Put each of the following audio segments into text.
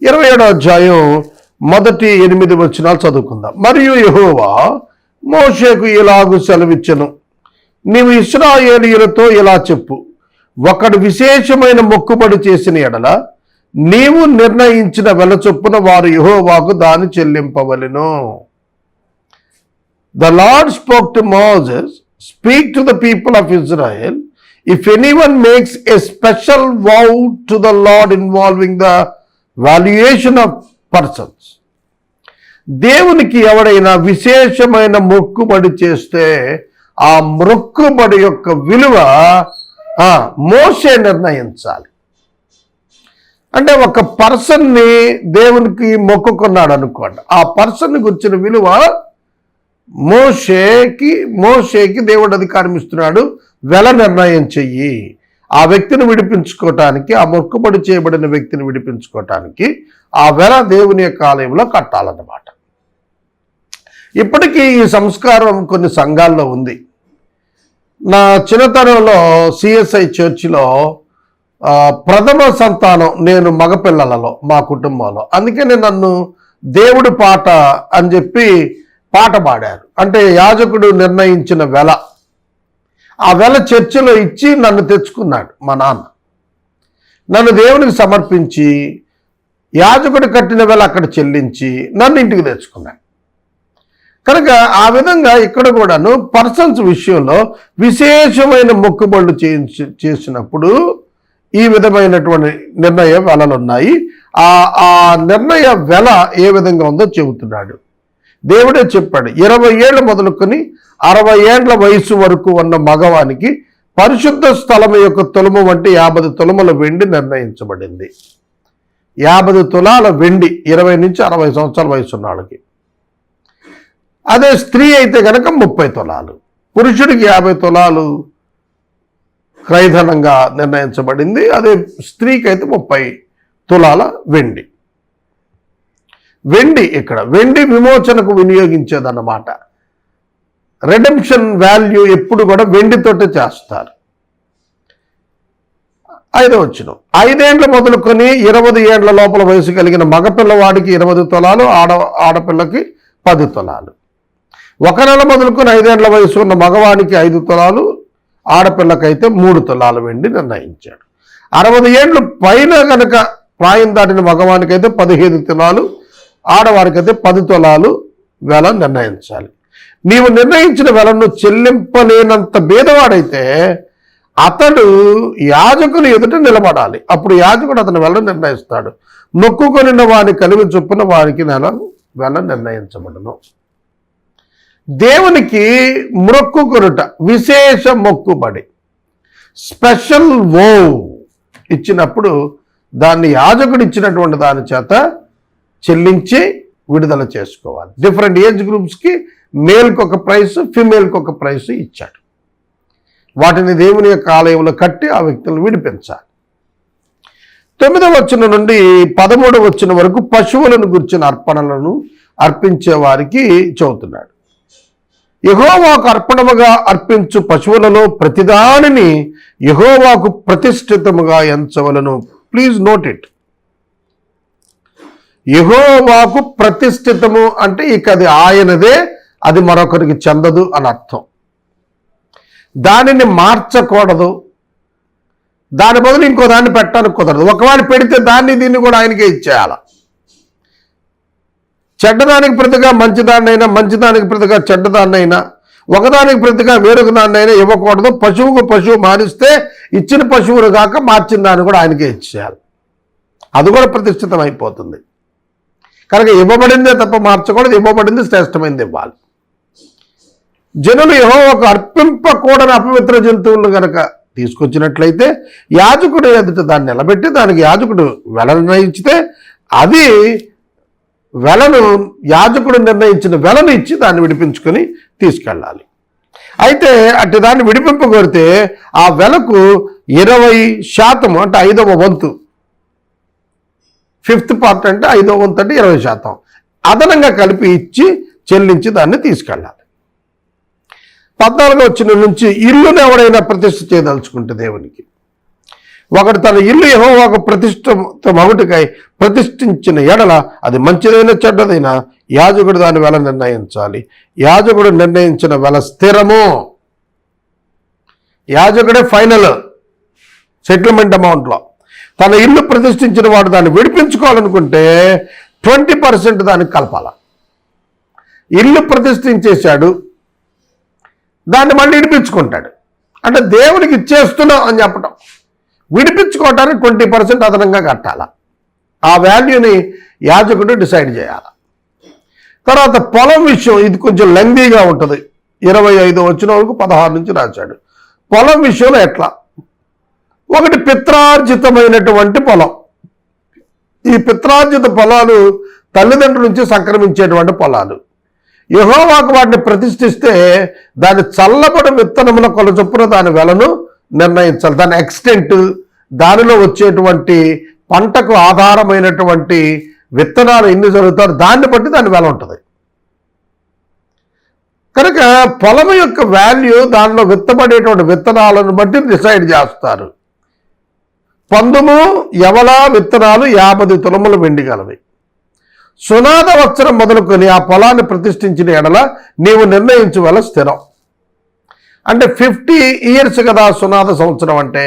27వ అధ్యాయం మొదటి 8 వచనాలు చదువుకుందాం. మరియు యెహోవా మోషేకు ఇలాగు సెలవిచ్చెను, నీవు ఇశ్రాయేలీయులతో ఇలా చెప్పు, ఒకడు విశేషమైన మొక్కుబడి చేసిన ఎడల నీవు నిర్ణయించిన వెల చొప్పున వారు యెహోవాకు దాన్ని చెల్లింపవలెను. The Lord spoke to Moses, speak to the people of Israel, if anyone makes a special vow to the Lord involving the valuation of persons. దేవునికి ఎవడైనా విశేషమైన మొక్కుబడి చేస్తే ఆ మొక్కుబడి యొక్క విలువ మోషే నిర్ణయించాలి. అంటే ఒక పర్సన్ని దేవునికి మొక్కుకున్నాడు అనుకోండి, ఆ పర్సన్ గురించిన విలువ మోషేకి దేవుడు అధికారం ఇస్తున్నాడు, వెల నిర్ణయం చెయ్యి. ఆ వ్యక్తిని విడిపించుకోవటానికి, ఆ మొక్కుబడి చేయబడిన వ్యక్తిని విడిపించుకోవటానికి ఆ వెల దేవుని యొక్క ఆలయంలో కట్టాలన్నమాట. ఇప్పటికీ ఈ సంస్కారం కొన్ని సంఘాల్లో ఉంది. నా చిన్నతనంలో సిఎస్ఐ చర్చిలో ప్రథమ సంతానం నేను మగపిల్లలలో మా కుటుంబంలో, అందుకని నన్ను దేవుడి పాట అని చెప్పి పాట పాడారు. అంటే యాజకుడు నిర్ణయించిన వెల, ఆ వెల చర్చిలో ఇచ్చి నన్ను తెచ్చుకున్నాడు మా నాన్న. నన్ను దేవునికి సమర్పించి యాజకుడు కట్టిన వెల అక్కడ చెల్లించి నన్ను ఇంటికి తెచ్చుకున్నాడు. కనుక ఆ విధంగా ఇక్కడ కూడాను పర్సన్స్ విషయంలో విశేషమైన మొక్కుబడులు చేసినప్పుడు ఈ విధమైనటువంటి నిర్ణయ వెలలు ఉన్నాయి. ఆ నిర్ణయ వెల ఏ విధంగా ఉందో చెబుతున్నాడు. దేవుడే చెప్పాడు, 20 ఏళ్ళు మొదలుకొని 60 ఏండ్ల వయసు వరకు ఉన్న మగవానికి పరిశుద్ధ స్థలం యొక్క తులము వంటి 50 తులముల వెండి నిర్ణయించబడింది. 50 తులాల వెండి 20 నుంచి 60 సంవత్సరాల వయసు ఉన్న వాళ్ళకి. అదే స్త్రీ అయితే కనుక 30 తులాలు, పురుషుడికి 50 తులాలు క్రయధనంగా నిర్ణయించబడింది. అదే స్త్రీకి అయితే 30 తులాల వెండి. ఇక్కడ వెండి విమోచనకు వినియోగించేదన్నమాట. రెడెంప్షన్ వాల్యూ ఎప్పుడు కూడా వెండితోటే చేస్తారు. 5వ వచనం, 5 ఏండ్ల మొదలుకొని 20 ఏండ్ల లోపల వయసు కలిగిన మగపిల్లవాడికి 20 తులాలు, ఆడపిల్లకి 10 తులాలు. 1 నెల మొదలుకొని 5 ఏండ్ల వయసు ఉన్న మగవానికి 5 తులాలు, ఆడపిల్లకైతే 3 తులాల వెండి నిర్ణయించాడు. 60 ఏండ్లు పైన కనుక ప్రాయం దాటిన మగవానికైతే 15 తులాలు, ఆడవారికైతే 10 తులాలు వెల నిర్ణయించాలి. నీవు నిర్ణయించిన వెలను చెల్లింపలేనంత భేదవాడైతే అతడు యాజకుని ఎదుట నిలబడాలి. అప్పుడు యాజకుడు అతని వెల నిర్ణయిస్తాడు. మొక్కుకొనిన వాని కలివి చొప్పున వారికి వెల నిర్ణయించబడును. దేవునికి మొక్కుకొనుట విశేష మొక్కుబడి, స్పెషల్ వో ఇచ్చినప్పుడు దాన్ని యాజకుడు ఇచ్చినటువంటి దాని చేత చెల్లించి విడుదల చేసుకోవాలి. డిఫరెంట్ ఏజ్ గ్రూప్స్కి మేల్కి ఒక ప్రైస్, ఫిమేల్కి ఒక ప్రైస్ ఇచ్చాడు. వాటిని దేవుని యొక్క ఆలయంలో కట్టి ఆ వ్యక్తులను విడిపించాలి. 9వ వచనం నుండి 13వ వచనం వరకు పశువులను గురించిన అర్పణలను అర్పించే వారికి చెబుతున్నాడు. యెహోవాకు అర్పణముగా అర్పించు పశువులలో ప్రతిదానిని యెహోవాకు ప్రతిష్ఠితముగా ఎంచవలను. Please note it. యెహోవాకు ప్రతిష్ఠితము అంటే ఇక అది ఆయనదే, అది మరొకరికి చెందదు అని అర్థం. దానిని మార్చకూడదు, దాని బదులు ఇంకో దాన్ని పెట్టడానికి కుదరదు. ఒకవేళ పెడితే దీన్ని కూడా ఆయనకే ఇచ్చేయాలి. చెడ్డదానికి ప్రతిగా మంచిదాన్నైనా, మంచిదానికి ప్రతిగా చెడ్డదాన్నైనా, ఒకదానికి ప్రతిగా వేరొక దాన్నైనా ఇవ్వకూడదు. పశువు మారిస్తే ఇచ్చిన పశువును కాక మార్చిన దాన్ని కూడా ఆయనకే ఇచ్చేయాలి. అది కూడా ప్రతిష్ఠితం అయిపోతుంది. కనుక ఇవ్వబడిందే తప్ప మార్చకూడదు, ఇవ్వబడింది శ్రేష్టమైనది ఇవ్వాలి. జనులు యెహోవాకు అర్పింపకూడని అపవిత్ర జంతువులను కనుక తీసుకొచ్చినట్లయితే యాజకుడు ఎదుట దాన్ని నిలబెట్టి దానికి యాజకుడు వెల నిర్ణయించితే అది వెలను యాజకుడు నిర్ణయించిన వెలను ఇచ్చి దాన్ని విడిపించుకొని తీసుకెళ్ళాలి. అయితే అట్టి దాన్ని విడిపింపగోరితే ఆ వెలకు 20% అంటే 5వ వంతు, 5th పార్ట్ అంటే 5వ వంతు అంటే 20% అదనంగా కలిపి ఇచ్చి చెల్లించి దాన్ని తీసుకెళ్ళాలి. 14వ వచనం నుంచి ఇల్లును ఎవరైనా ప్రతిష్ఠ చేయదలుచుకుంటే దేవునికి ఒకడు తన ఇల్లు యెహోవాకు ప్రతిష్ఠితమగుటకై ప్రతిష్ఠించిన ఎడల అది మంచిదైన చెడ్డదైనా యాజకుడు దాని వెల నిర్ణయించాలి. యాజకుడు నిర్ణయించిన వెల స్థిరము. యాజకుడే ఫైనల్ సెటిల్మెంట్ అమౌంట్లో. తన ఇల్లు ప్రతిష్ఠించిన వాడు దాన్ని విడిపించుకోవాలనుకుంటే 20% దానికి కలపాల. ఇల్లు ప్రతిష్ఠించేశాడు, దాన్ని మళ్ళీ విడిపించుకుంటాడు. అంటే దేవునికి ఇచ్చేస్తున్నాం అని చెప్పటం. విడిపించుకోవటానికి 20% అదనంగా కట్టాల. ఆ వాల్యూని యాజకుడు డిసైడ్ చేయాలి. తర్వాత పొలం విషయం, ఇది కొంచెం లెందీగా ఉంటుంది. 25 వచ్చిన వరకు 16 నుంచి రాశాడు. పొలం విషయంలో ఎట్లా? ఒకటి పిత్రార్జితమైనటువంటి పొలం. ఈ పిత్రార్జిత పొలాలు తల్లిదండ్రుల నుంచి సంక్రమించేటువంటి పొలాలు. యెహోవాకు వాటిని ప్రతిష్ఠిస్తే దాని చల్లబడి విత్తనముల కొల చొప్పున దాని వెలను నిర్ణయించాలి. దాని ఎక్స్టెంట్, దానిలో వచ్చేటువంటి పంటకు ఆధారమైనటువంటి విత్తనాలు ఎన్ని జరుగుతారో దాన్ని బట్టి దాని వెల ఉంటుంది. కనుక పొలం యొక్క వాల్యూ దానిలో విత్తబడేటువంటి విత్తనాలను బట్టి డిసైడ్ చేస్తారు. పందుము యవల విత్తనాలు 50 తులములు వెండి గలవి. సునాద వత్సరం మొదలుకొని ఆ పొలాన్ని ప్రతిష్ఠించిన ఎడల నీవు నిర్ణయించు వెల స్థిరం. అంటే 50 ఇయర్స్ కదా సునాద సంవత్సరం అంటే.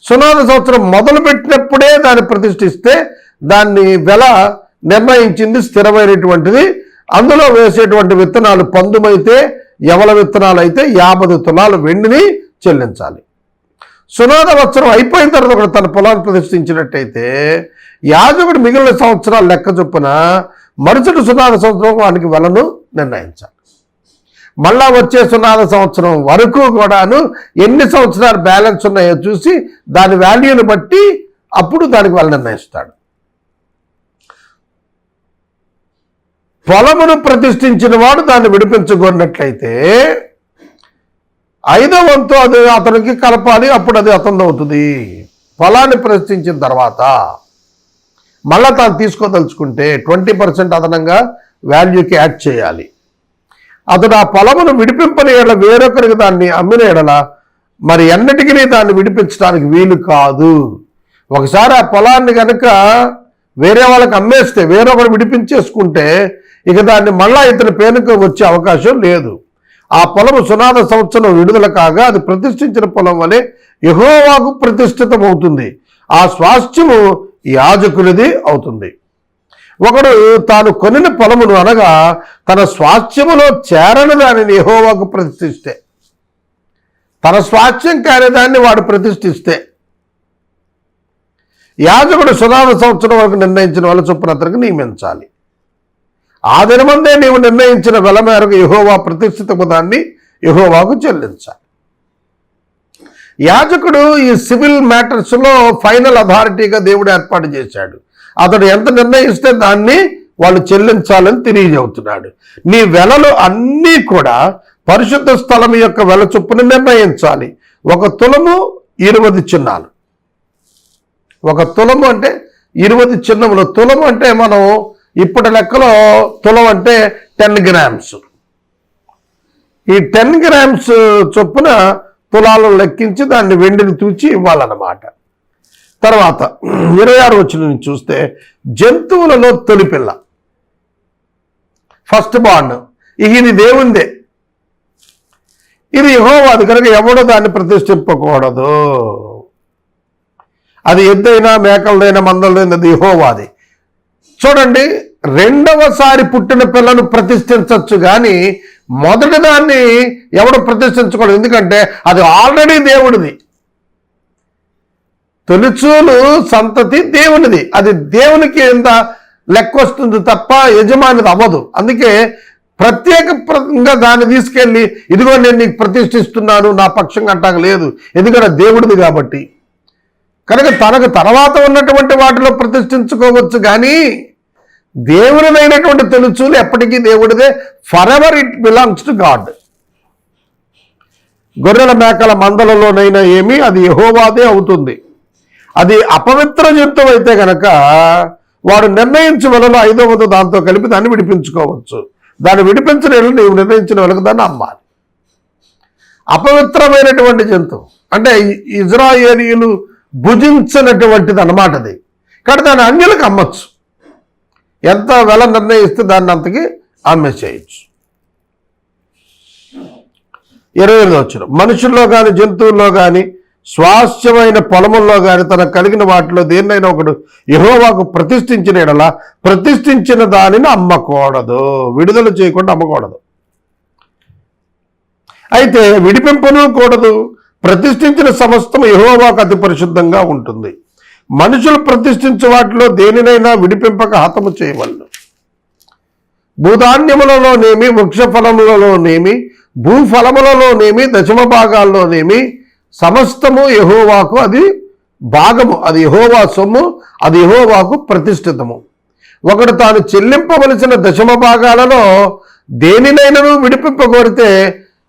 సునాద సంవత్సరం మొదలుపెట్టినప్పుడే దాన్ని ప్రతిష్ఠిస్తే దాన్ని వెల నిర్ణయించింది స్థిరమైనటువంటిది. అందులో వేసేటువంటి విత్తనాలు పందుమైతే యవల విత్తనాలు అయితే 50 తులాలు వెండిని చెల్లించాలి. సునాద వత్సరం అయిపోయిన తర్వాత ఒకడు తన పొలాన్ని ప్రతిష్ఠించినట్టయితే యాజకుడు మిగిలిన సంవత్సరాలు లెక్క చొప్పున మరుసటి సునాద సంవత్సరం వానికి వెలను నిర్ణయించాలి. మళ్ళా వచ్చే సునాద సంవత్సరం వరకు కూడాను ఎన్ని సంవత్సరాలు బ్యాలెన్స్ ఉన్నాయో చూసి దాని వాల్యూని బట్టి అప్పుడు దానికి వెల నిర్ణయిస్తాడు. పొలమును ప్రతిష్ఠించిన వాడు దాన్ని విడిపించుకున్నట్లయితే 5వ వంతు అది అతనికి కలపాలి. అప్పుడు అది అతనిది అవుతుంది. పొలాన్ని ప్రతిష్ఠించిన తర్వాత మళ్ళా తాను తీసుకోదలుచుకుంటే 20% అదనంగా వాల్యూకి యాడ్ చేయాలి. అతడు ఆ పొలమును విడిపింపని ఎడల వేరొకరికి దాన్ని అమ్మిన ఎడల మరి ఎన్నటికీ దాన్ని విడిపించడానికి వీలు కాదు. ఒకసారి ఆ పొలాన్ని కనుక వేరే వాళ్ళకి అమ్మేస్తే వేరొకరు విడిపించేసుకుంటే ఇక దాన్ని మళ్ళా ఇతని పేరుకు వచ్చే అవకాశం లేదు. ఆ పొలము సునాద సంవత్సరం విడుదల కాగా అది ప్రతిష్ఠించిన పొలం వలె యెహోవాకు ప్రతిష్ఠితమవుతుంది. ఆ స్వాస్థ్యము యాజకునిది అవుతుంది. ఒకడు తాను కొనిన పొలమును అనగా తన స్వాస్థ్యములో చేరని దానిని యెహోవాకు ప్రతిష్ఠిస్తే, తన స్వాస్థ్యం కాని దాన్ని వాడు ప్రతిష్ఠిస్తే యాజకుడు సునాద సంవత్సరం వరకు నిర్ణయించిన వెల చొప్పున అతనికి నియమించాలి. ఆ దినమందే నీవు నిర్ణయించిన వెల మేరకు యెహోవా ప్రతిష్ఠితము దాన్ని యెహోవాకు చెల్లించాలి. యాజకుడు ఈ సివిల్ మ్యాటర్స్లో ఫైనల్ అథారిటీగా దేవుడు ఏర్పాటు చేశాడు. అతడు ఎంత నిర్ణయిస్తే దాన్ని వాళ్ళు చెల్లించాలని తెలియజేస్తున్నాడు. నీ వెలలు అన్నీ కూడా పరిశుద్ధ స్థలం యొక్క వెల చొప్పున నిర్ణయించాలి. 1 తులము 20 చిన్నాలు. 1 తులము అంటే 20 చిన్నములు. తులము అంటే మనం ఇప్పటి లెక్కలో తులం అంటే 10 గ్రామ్స్. ఈ 10 గ్రామ్స్ చొప్పున తులాలను లెక్కించి దాన్ని వెండిని తూచి ఇవ్వాలన్నమాట. తర్వాత 26 వచనం నుంచి చూస్తే జంతువులలో తొలిపిల్ల, ఫస్ట్ బార్న్, ఇది దేవుందే, ఇది యెహోవాది కనుక ఎవడో దాన్ని ప్రతిష్ఠింపకూడదు. అది ఎద్దైనా మేకలదైనా మందలదైనా అది యెహోవాది. చూడండి, 2వసారి పుట్టిన పిల్లను ప్రతిష్ఠించవచ్చు కానీ మొదటి దాన్ని ఎవడు ప్రతిష్ఠించకూడదు. ఎందుకంటే అది ఆల్రెడీ దేవుడిది. తొలిచూలు సంతతి దేవునిది. అది దేవునికి ఎంత లెక్క వస్తుంది తప్ప యజమానిది అవ్వదు. అందుకే ప్రత్యేకంగా దాన్ని తీసుకెళ్ళి ఇదిగో నేను నీకు ప్రతిష్ఠిస్తున్నాను నా పక్షంగా అంటాక లేదు. ఎందుకంటే దేవుడిది కాబట్టి. కనుక తనకు తర్వాత ఉన్నటువంటి వాటిలో ప్రతిష్ఠించుకోవచ్చు కానీ దేవునిదైనటువంటి తొలిచూలు ఎప్పటికీ దేవుడిదే. For ever it belongs to God. గొర్రెల మేకల మందలలోనైనా ఏమి అది యెహోవాదే అవుతుంది. అది అపవిత్ర జంతువు అయితే కనుక వాడు నిర్ణయించిన వెలలో 5వ వంతు దాంతో కలిపి దాన్ని విడిపించుకోవచ్చు. దాన్ని విడిపించిన నీవు నిర్ణయించిన వెలకు దాన్ని అమ్మాలి. అపవిత్రమైనటువంటి జంతువు అంటే ఇజ్రాయేలీయులు భుజించినటువంటిది అన్నమాట అది. కాబట్టి దాన్ని అన్యులకు అమ్మచ్చు, ఎంత వెల నిర్ణయిస్తే దాన్ని అంతకి అమ్మేసేయచ్చు. 28వ వచనం, మనుషుల్లో కానీ జంతువుల్లో కానీ స్వాస్థ్యమైన పొలముల్లో కానీ తనకు కలిగిన వాటిలో దేన్నైనా ఒకడు యెహోవాకు ప్రతిష్ఠించిన యెడల ప్రతిష్ఠించిన దానిని అమ్మకూడదు, విడుదల చేయకుండా అమ్మకూడదు. అయితే విడిపింపను కూడదు. ప్రతిష్ఠించిన సమస్తం యెహోవాకు అతి పరిశుద్ధంగా ఉంటుంది. మనుషులు ప్రతిష్ఠించే వాటిలో దేనినైనా విడిపింపక హతము చేయవలెను. భూధాన్యములలోనేమి, వృక్ష ఫలములలోనేమి, భూఫలములలోనేమి, దశమ భాగాల్లోనేమి సమస్తము యెహోవాకు అది భాగము, అది యెహోవా సొమ్ము, అది యెహోవాకు ప్రతిష్ఠితము. ఒకడు తాను చెల్లింపవలసిన దశమ భాగాలలో దేనినైనాను విడిపింపగోరితే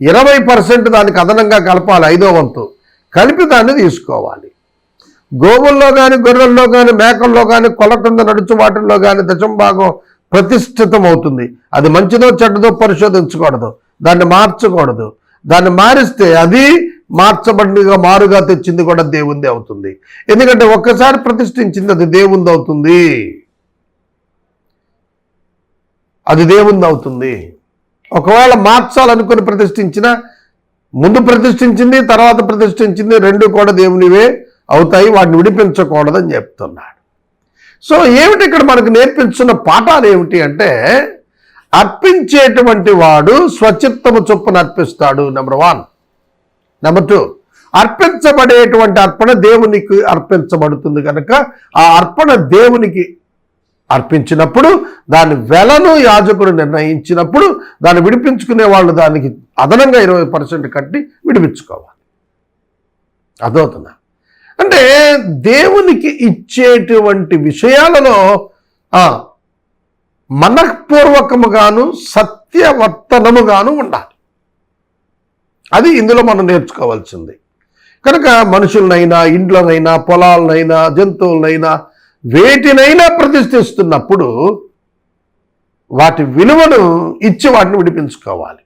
20% దానికి అదనంగా కలపాలి, 5వ వంతు కలిపి దాన్ని తీసుకోవాలి. గోవుల్లో కానీ, గొర్రెల్లో కానీ, మేకల్లో కానీ, కొల కింద నడుచు వాటిల్లో కానీ దశమ భాగం ప్రతిష్ఠితం అవుతుంది. అది మంచిదో చెడ్డదో పరిశోధించకూడదు, దాన్ని మార్చకూడదు. దాన్ని మారిస్తే అది మార్చబడిగా మారుగా తెచ్చింది కూడా దేవుంది అవుతుంది. ఎందుకంటే ఒక్కసారి ప్రతిష్ఠించింది అది దేవుంది అవుతుంది, అది దేవుంది అవుతుంది. ఒకవేళ మార్చాలనుకుని ప్రతిష్ఠించిన, ముందు ప్రతిష్ఠించింది తర్వాత ప్రతిష్ఠించింది, రెండు కూడా దేవునివే అవుతాయి, వాటిని విడిపించకూడదని చెప్తున్నాడు. సో ఏమిటి ఇక్కడ మనకు నేర్పించిన పాఠాలు ఏమిటి అంటే, అర్పించేటువంటి వాడు స్వచిత్తము చొప్పున అర్పిస్తాడు, నెంబర్ 1. నెంబర్ 2, అర్పించబడేటువంటి అర్పణ దేవునికి అర్పించబడుతుంది కనుక ఆ అర్పణ దేవునికి అర్పించినప్పుడు దాని వెలను యాజకుడు నిర్ణయించినప్పుడు దాన్ని విడిపించుకునే వాళ్ళు దానికి అదనంగా 20% కట్టి విడిపించుకోవాలి. అదవుతుందా అంటే దేవునికి ఇచ్చేటువంటి విషయాలలో మనఃపూర్వకముగాను సత్యవర్తనముగాను ఉండాలి. అది ఇందులో మనం నేర్చుకోవాల్సింది. కనుక మనుషులనైనా, ఇండ్లనైనా, పొలాలనైనా, జంతువులనైనా, వేటినైనా ప్రతిష్ఠిస్తున్నప్పుడు వాటి విలువను ఇచ్చి వాటిని విడిపించుకోవాలి.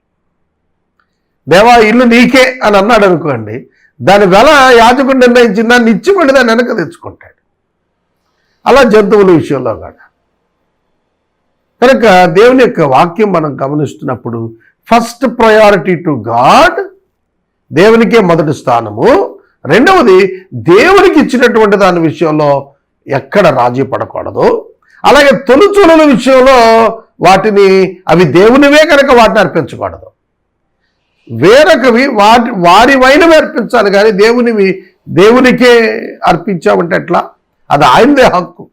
దేవా ఇల్లు నీకే అని అన్నాడు అనుకోండి, దాని వెల యాజకుడు నిర్ణయించిన దాన్ని ఇచ్చి మళ్ళీ దాన్ని వెనక తెచ్చుకుంటాడు. అలా జంతువుల విషయంలో కూడా. కనుక దేవుని యొక్క వాక్యం మనం గమనిస్తున్నప్పుడు ఫస్ట్ ప్రయారిటీ టు గాడ్, దేవునికే మొదటి స్థానము. రెండవది దేవునికి ఇచ్చినటువంటి దాని విషయంలో ఎక్కడ రాజీ పడకూడదు. అలాగే తొలుచూలుల విషయంలో వాటిని అవి దేవునివే కనుక వాటిని అర్పించకూడదు. వేరొకవి వారి వైనవి అర్పించాలి, కానీ దేవునికే అర్పించామంటే ఎట్లా? అది ఆయనదే హక్కు.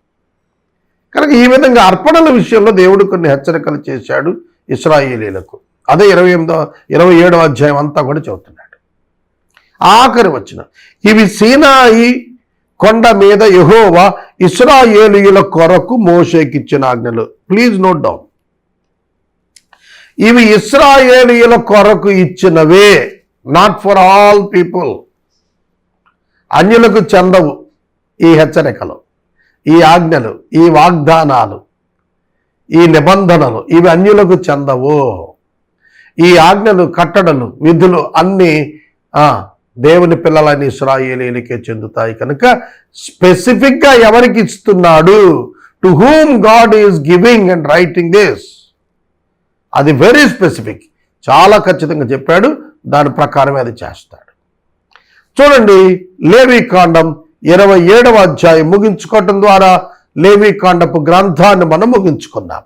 కనుక ఈ విధంగా అర్పణల విషయంలో దేవుడు కొన్ని హెచ్చరికలు చేశాడు ఇశ్రాయేలీలకు. అదే 27వ అధ్యాయం అంతా కూడా చెబుతున్నాడు. ఆఖరి వచనం, ఇవి సీనాయి కొండ మీద యెహోవా ఇశ్రాయేలీయుల కొరకు మోషేకిచ్చిన ఆజ్ఞలు. ప్లీజ్ నోట్ డౌన్, ఇవి ఇశ్రాయేలీయుల కొరకు ఇచ్చినవే, నాట్ ఫర్ ఆల్ పీపుల్. అన్యులకు చెందవు ఈ హెచ్చరికలు, ఈ ఆజ్ఞలు, ఈ వాగ్దానాలు, ఈ నిబంధనలు, ఇవి అన్యులకు చెందవు. ఈ ఆజ్ఞలు, కట్టడలు, విధులు అన్నీ దేవుని పిల్లలని ఇశ్రాయేలీయులకే చెందుతాయి. కనుక స్పెసిఫిక్గా ఎవరికి ఇస్తున్నాడు, to whom God is giving and writing this, అది వెరీ స్పెసిఫిక్, చాలా ఖచ్చితంగా చెప్పాడు. దాని ప్రకారమే అది చేస్తాడు. చూడండి, లేవీకాండం 27వ అధ్యాయం ముగించుకోవటం ద్వారా లేవీకాండపు గ్రంథాన్ని మనం ముగించుకున్నాం.